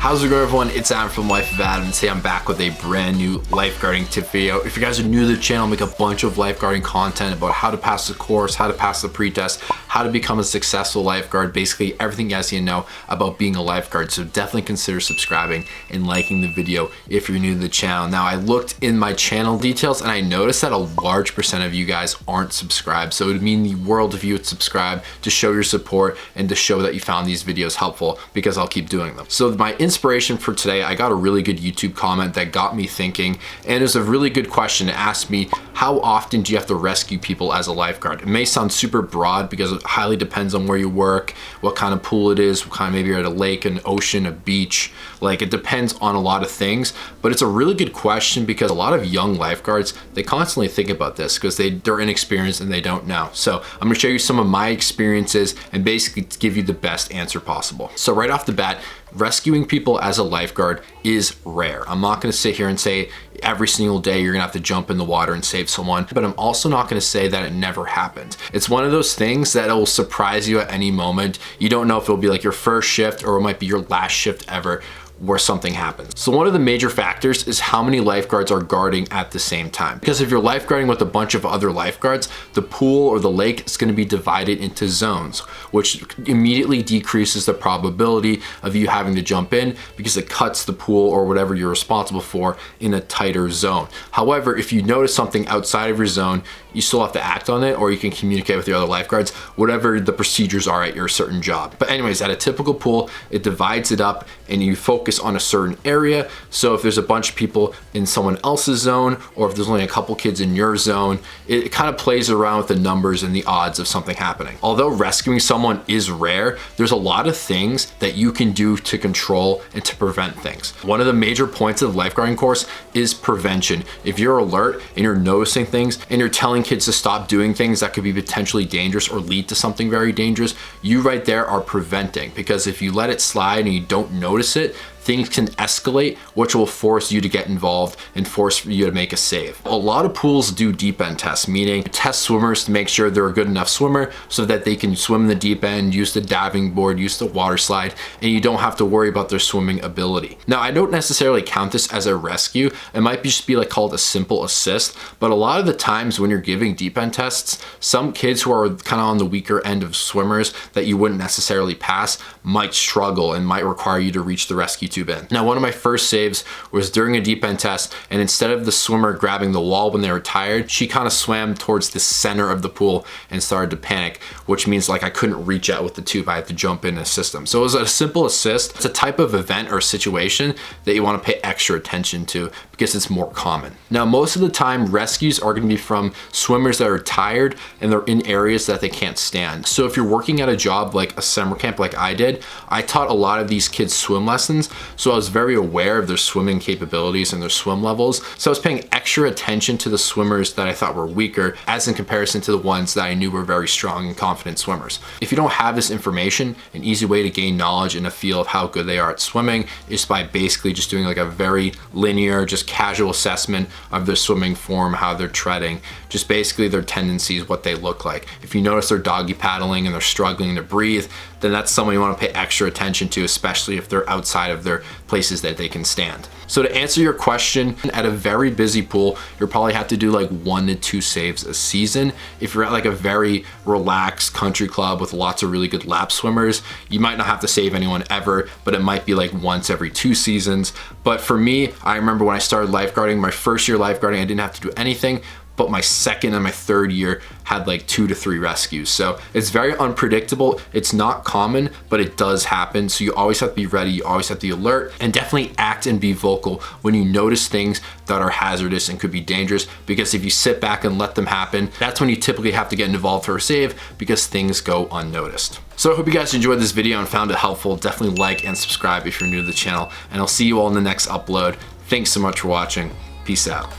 How's it going, everyone? It's Adam from Life of Adam, and today I'm back with a brand new lifeguarding tip video. If you guys are new to the channel, I make a bunch of lifeguarding content about how to pass the course, how to pass the pre-test, how to become a successful lifeguard, basically everything you guys need to know about being a lifeguard. So definitely consider subscribing and liking the video if you're new to the channel. Now, I looked in my channel details and I noticed that a large percent of you guys aren't subscribed. So it would mean the world if you would subscribe to show your support and to show that you found these videos helpful, because I'll keep doing them. So my inspiration for today, I got a really good YouTube comment that got me thinking, and it was a really good question. It asked me, how often do you have to rescue people as a lifeguard? It may sound super broad because it highly depends on where you work, what kind of pool it is, what kind of, maybe you're at a lake, an ocean, a beach. Like, it depends on a lot of things, but it's a really good question because a lot of young lifeguards, they constantly think about this because they're inexperienced and they don't know. So I'm gonna show you some of my experiences and basically give you the best answer possible. So right off the bat, rescuing people as a lifeguard is rare. I'm not gonna sit here and say every single day you're gonna have to jump in the water and save someone, but I'm also not gonna say that it never happened. It's one of those things that will surprise you at any moment. You don't know if it'll be like your first shift or it might be your last shift ever where something happens. So one of the major factors is how many lifeguards are guarding at the same time. Because if you're lifeguarding with a bunch of other lifeguards, the pool or the lake is going to be divided into zones, which immediately decreases the probability of you having to jump in because it cuts the pool or whatever you're responsible for in a tighter zone. However, if you notice something outside of your zone, you still have to act on it, or you can communicate with your other lifeguards, whatever the procedures are at your certain job. But anyways, at a typical pool, it divides it up and you focus on a certain area. So if there's a bunch of people in someone else's zone, or if there's only a couple kids in your zone, it kind of plays around with the numbers and the odds of something happening. Although rescuing someone is rare, there's a lot of things that you can do to control and to prevent things. One of the major points of the lifeguarding course is prevention. If you're alert and you're noticing things and you're telling kids to stop doing things that could be potentially dangerous or lead to something very dangerous, you right there are preventing. Because if you let it slide and you don't notice it, things can escalate, which will force you to get involved and force you to make a save. A lot of pools do deep end tests, meaning test swimmers to make sure they're a good enough swimmer so that they can swim in the deep end, use the diving board, use the water slide, and you don't have to worry about their swimming ability. Now, I don't necessarily count this as a rescue. It might just be like called a simple assist, but a lot of the times when you're giving deep end tests, some kids who are kind of on the weaker end of swimmers that you wouldn't necessarily pass might struggle and might require you to reach the rescue tube in. Now, one of my first saves was during a deep end test, and instead of the swimmer grabbing the wall when they were tired, she kind of swam towards the center of the pool and started to panic, which means like I couldn't reach out with the tube. I had to jump in and assist them. So it was a simple assist. It's a type of event or situation that you want to pay extra attention to because it's more common. Now, most of the time, rescues are going to be from swimmers that are tired and they're in areas that they can't stand. So if you're working at a job like a summer camp like I did, I taught a lot of these kids swim lessons. So I was very aware of their swimming capabilities and their swim levels. So I was paying extra attention to the swimmers that I thought were weaker as in comparison to the ones that I knew were very strong and confident swimmers. If you don't have this information, an easy way to gain knowledge and a feel of how good they are at swimming is by basically just doing like a very linear, just casual assessment of their swimming form, how they're treading, just basically their tendencies, what they look like. If you notice they're doggy paddling and they're struggling to breathe, then that's someone you want to pay extra attention to, especially if they're outside of their places that they can stand. So to answer your question, at a very busy pool, you'll probably have to do like 1 to 2 saves a season. If you're at like a very relaxed country club with lots of really good lap swimmers, you might not have to save anyone ever, but it might be like once every 2 seasons. But for me, I remember when I started lifeguarding, my first year lifeguarding, I didn't have to do anything, but my second and my third year had like 2 to 3 rescues. So it's very unpredictable. It's not common, but it does happen. So you always have to be ready. You always have to be alert, and definitely act and be vocal when you notice things that are hazardous and could be dangerous, because if you sit back and let them happen, that's when you typically have to get involved for a save because things go unnoticed. So I hope you guys enjoyed this video and found it helpful. Definitely like and subscribe if you're new to the channel, and I'll see you all in the next upload. Thanks so much for watching. Peace out.